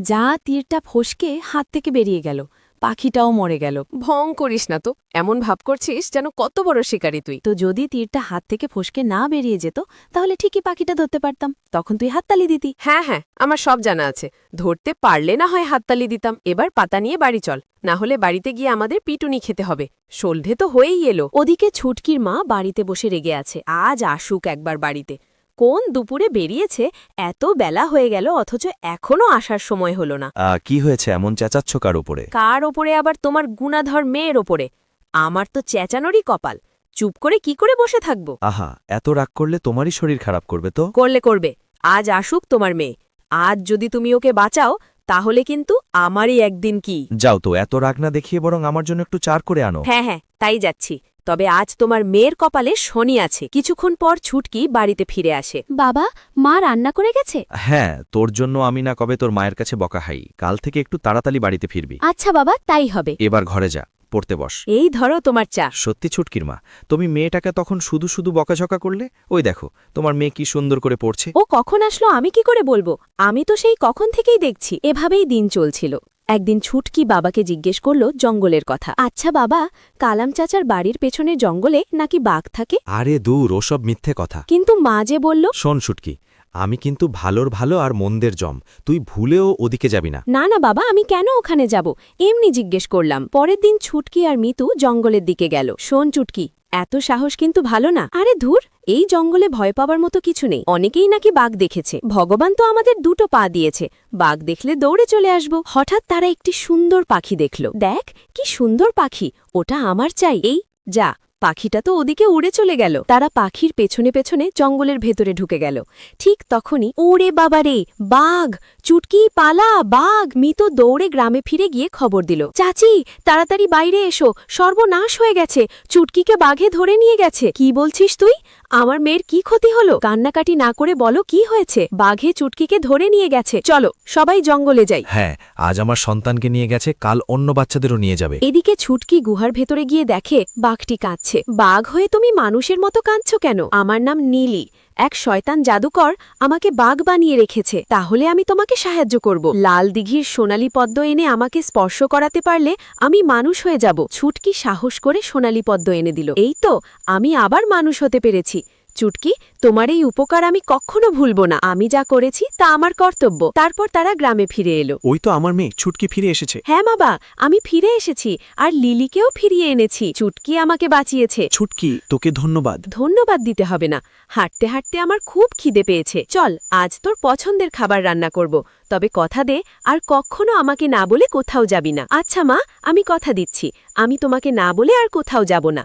যা তীরটা ফসকে হাত থেকে বেরিয়ে গেল, পাখিটাও মরে গেল। ভং করিস না তো, এমন ভাব করছিস যেন কত বড় শিকারী তুই। তো যদি তীরটা হাত থেকে ফসকে না বেরিয়ে যেত তাহলে ঠিকই পাখিটা ধরতে পারতাম, তখন তুই হাততালি দিতি। হ্যাঁ হ্যাঁ, আমার সব জানা আছে। ধরতে পারলে না হয় হাততালি দিতাম। এবার পাতা নিয়ে বাড়ি চল, না হলে বাড়িতে গিয়ে আমাদের পিটুনি খেতে হবে। সন্ধে তো হয়েই এলো। ওদিকে ছুটকির মা বাড়িতে বসে রেগে আছে, আজ আসুক একবার বাড়িতে। কোন দুপুরে বেরিয়েছে, এত বেলা হয়ে গেল অথচ এখনো আসার সময় হলো না। কি হয়েছে, এমন চেঁচাচ্ছ কার উপরে? কার ওপরে আবার? তোমার গুণাধর মেয়ের ওপরে। আমার তো চেঁচানোরই কপাল, চুপ করে কি করে বসে থাকবো? আহা, এত রাগ করলে তোমারই শরীর খারাপ করবে তো। করবে, আজ আসুক তোমার মেয়ে। আজ যদি তুমি ওকে বাঁচাও তাহলে কিন্তু আমারই একদিন কি। যাও তো, এত রাগ না দেখিয়ে বরং আমার জন্য একটু চার করে আনো। হ্যাঁ হ্যাঁ, তাই যাচ্ছি। তবে আজ তোমার মেয়ের কপালে শনি আছে। কিছুক্ষণ পর ছুটকি বাড়িতে ফিরে আসে। বাবা, মা রান্না করে গেছে? হ্যাঁ, তোর জন্য আমি না কবে তোর মায়ের কাছে বকা খাই। কাল থেকে একটু তাড়াতাড়ি বাড়িতে ফিরবি। আচ্ছা বাবা, তাই হবে। এবার ঘরে যা, পড়তে বস। এই ধরো তোমার চা। সত্যি ছুটকির মা, তুমি মেয়েটাকে তখন শুধু শুধু বকাঝকা করলে। ওই দেখো, তোমার মেয়ে কি সুন্দর করে পড়ছে। ও কখন আসলো আমি কি করে বলবো? আমি তো সেই কখন থেকেই দেখছি। এভাবেই দিন চলছিল। একদিন ছুটকি বাবাকে জিজ্ঞেস করল জঙ্গলের কথা। আচ্ছা বাবা, কালাম চাচার বাড়ির পেছনে জঙ্গলে নাকি বাঘ থাকে? আরে দূর, ওসব মিথ্যে কথা। কিন্তু মা যে বলল। শোন ছুটকি, আমি কিন্তু ভালোর ভালো আর মন্দের জম, তুই ভুলেও ওদিকে যাবি না। না না বাবা, আমি কেন ওখানে যাব? এমনি জিজ্ঞেস করলাম। পরের দিন ছুটকি আর মিতু জঙ্গলের দিকে গেল। শোন চুটকি, এত সাহস কিন্তু ভালো না। আরে ধুর, এই জঙ্গলে ভয় পাবার মতো কিছু নেই। অনেকেই নাকি বাঘ দেখেছে। ভগবান তো আমাদের দুটো পা দিয়েছে, বাঘ দেখলে দৌড়ে চলে আসব। হঠাৎ তারা একটি সুন্দর পাখি দেখল। দেখ কি সুন্দর পাখি, ওটা আমার চাই। এই যা, পাখিটা তো ওদিকে উড়ে চলে গেল। তারা পাখির পেছনে পেছনে জঙ্গলের ভেতরে ঢুকে গেল। ঠিক তখনই ওরে বাবারে, বাঘ! চুটকি পালা, বাঘ! মিতু দৌড়ে গ্রামে ফিরে গিয়ে খবর দিল। চাচি, তাড়াতাড়ি বাইরে এসো, সর্বনাশ হয়ে গেছে, চুটকিকে বাঘে ধরে নিয়ে গেছে। কি বলছিস তুই? আমার মেয়ের কি ক্ষতি হলো? কান্নাকাটি না করে বলো কি হয়েছে। বাঘে চুটকিকে ধরে নিয়ে গেছে। চলো সবাই জঙ্গলে যাই। হ্যাঁ, আজ আমার সন্তানকে নিয়ে গেছে, কাল অন্য বাচ্চাদেরও নিয়ে যাবে। এদিকে ছুটকি গুহার ভেতরে গিয়ে দেখে বাঘটি কাঁদছে। বাঘ হয়ে তুমি মানুষের মতো কাঁদছ কেন? আমার নাম নীলি, এক শয়তান জাদুকর আমাকে বাঘ বানিয়ে রেখেছে। তাহলে আমি তোমাকে সাহায্য করব। লাল দিঘির সোনালী পদ্ম এনে আমাকে স্পর্শ করাতে পারলে আমি মানুষ হয়ে যাব। ছুটকি সাহস করে সোনালী পদ্ম এনে দিল। এই তো, আমি আবার মানুষ হতে পেরেছি। চুটকি, তোমার এই উপকার আমি কখনো ভুলব না। আমি যা করেছি তা আমার কর্তব্য। তারপর তারা গ্রামে ফিরে এলো। ওই তো আমার মেয়ে ছুটকি ফিরে এসেছে। হ্যাঁ বাবা, আমি ফিরে এসেছি, আর লিলিকেও ফিরিয়ে এনেছি। চুটকি আমাকে বাঁচিয়েছে। ছুটকি, তোকে ধন্যবাদ। ধন্যবাদ দিতে হবে না। হাঁটতে হাঁটতে আমার খুব খিদে পেয়েছে। চল, আজ তোর পছন্দের খাবার রান্না করব। তবে কথা দে, আর কখনো আমাকে না বলে কোথাও যাবি না। আচ্ছা মা, আমি কথা দিচ্ছি, আমি তোমাকে না বলে আর কোথাও যাব না।